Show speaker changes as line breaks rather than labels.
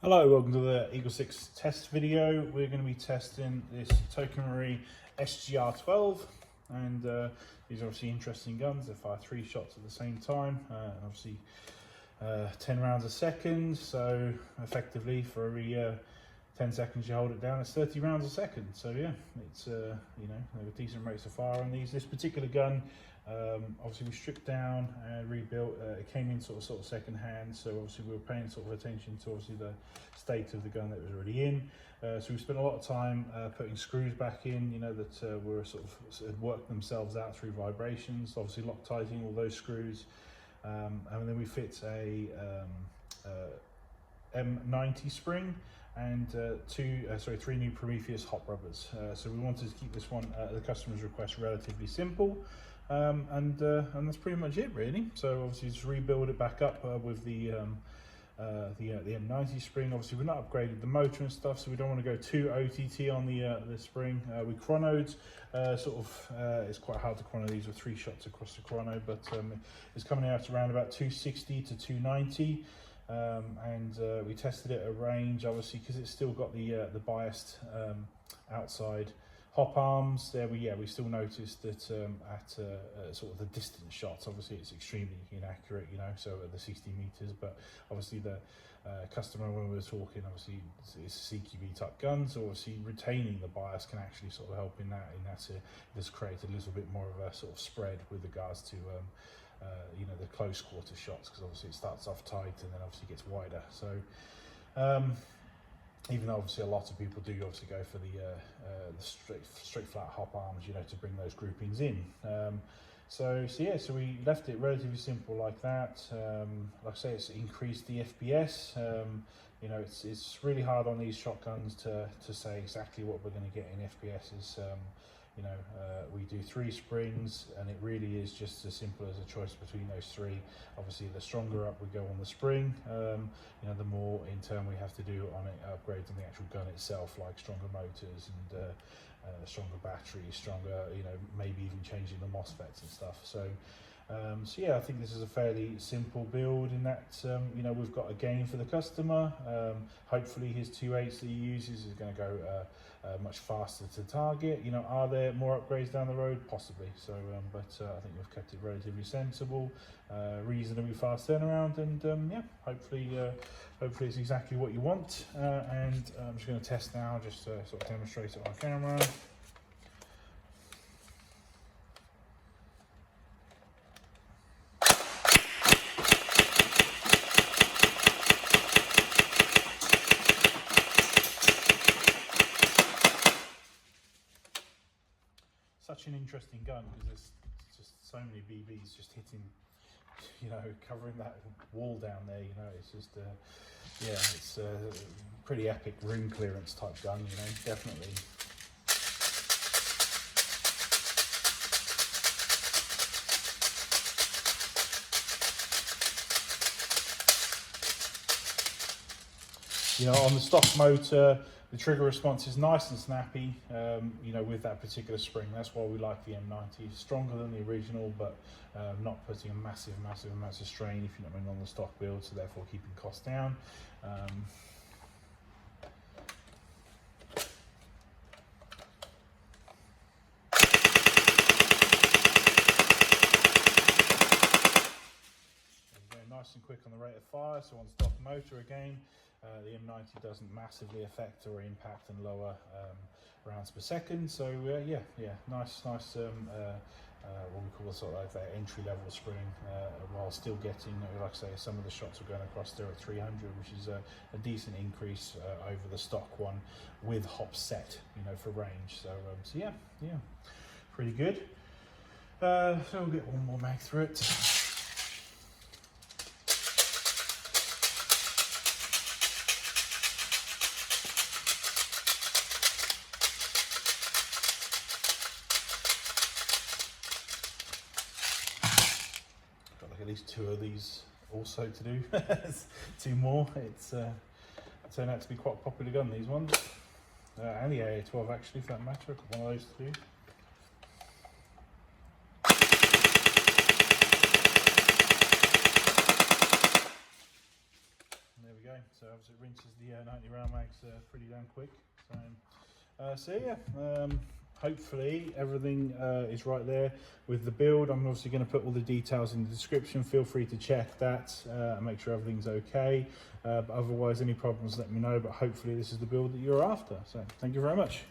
Hello, welcome to the EagleSix test video. We're going to be testing this Tokamak SGR12, and these are obviously interesting guns. They fire 3 shots at the same time, obviously 10 rounds a second, so effectively for every 10 seconds you hold it down, it's 30 rounds a second. So yeah, it's you know, there were decent rates of fire on these. This particular gun, obviously we stripped down and rebuilt. It came in sort of second hand, so obviously we were paying sort of attention to obviously the state of the gun that was already in. So we spent a lot of time putting screws back in, you know, that were sort of had worked themselves out through vibrations. Obviously Loctiting all those screws, and then we fit a M90 spring and 3 new Prometheus Hop Rubbers. So we wanted to keep this one at the customer's request relatively simple, and that's pretty much it really. So obviously just rebuild it back up with the M90 spring. Obviously we've not upgraded the motor and stuff, so we don't want to go too OTT on the spring. We chronoed it's quite hard to chrono these with 3 shots across the chrono, but it's coming out around about 260 to 290. And we tested it at range, obviously, because it's still got the biased outside hop arms. There we still noticed that at sort of the distance shots, obviously it's extremely inaccurate, you know, so at the 60 meters. But obviously the customer, when we were talking, obviously it's a CQB type gun, so obviously retaining the bias can actually sort of help in that just create a little bit more of a sort of spread with regards to you know, the close quarter shots, because obviously it starts off tight and then obviously gets wider. So even though obviously a lot of people do obviously go for the straight flat hop arms, you know, to bring those groupings in. So we left it relatively simple like that. Like I say, it's increased the FPS. You know, it's really hard on these shotguns to say exactly what we're going to get in FPSs. You know, we do 3 springs, and it really is just as simple as a choice between those 3. Obviously, the stronger up we go on the spring, you know, the more in turn we have to do on it, upgrades on the actual gun itself, like stronger motors and stronger batteries, stronger, you know, maybe even changing the MOSFETs and stuff. So yeah, I think this is a fairly simple build in that, you know, we've got a gain for the customer. Hopefully his 2.8s that he uses is going to go much faster to target. You know, are there more upgrades down the road? Possibly. So, but I think we've kept it relatively sensible, reasonably fast turnaround, and yeah, hopefully it's exactly what you want. And I'm just going to test now, just to sort of demonstrate it on camera. Such an interesting gun, because there's just so many BBs just hitting, you know, covering that wall down there. You know, it's just yeah, it's a pretty epic room clearance type gun, you know, definitely. You know, on the stock motor, the trigger response is nice and snappy, you know, with that particular spring. That's why we like the M90. It's stronger than the original, but not putting a massive strain, if you know what I mean, on the stock build, so therefore keeping costs down. Nice and quick on the rate of fire. So on stock motor again, the M90 doesn't massively affect or impact and lower rounds per second. So yeah, nice what we call sort of like that entry level spring, while still getting, like I say, some of the shots are going across there at 300, which is a decent increase over the stock one with hop set, you know, for range. So so yeah, pretty good. So we'll get one more mag through it. At least 2 of these also to do. 2 more. It's turned out to be quite a popular gun, these ones, and the AA12 actually, for that matter. I've got one of those to do. There we go. so obviously it rinses the 90 round mags pretty damn quick. So yeah, hopefully everything is right there with the build. I'm obviously going to put all the details in the description. Feel free to check that and make sure everything's okay. But otherwise, any problems, let me know. But hopefully this is the build that you're after. So thank you very much.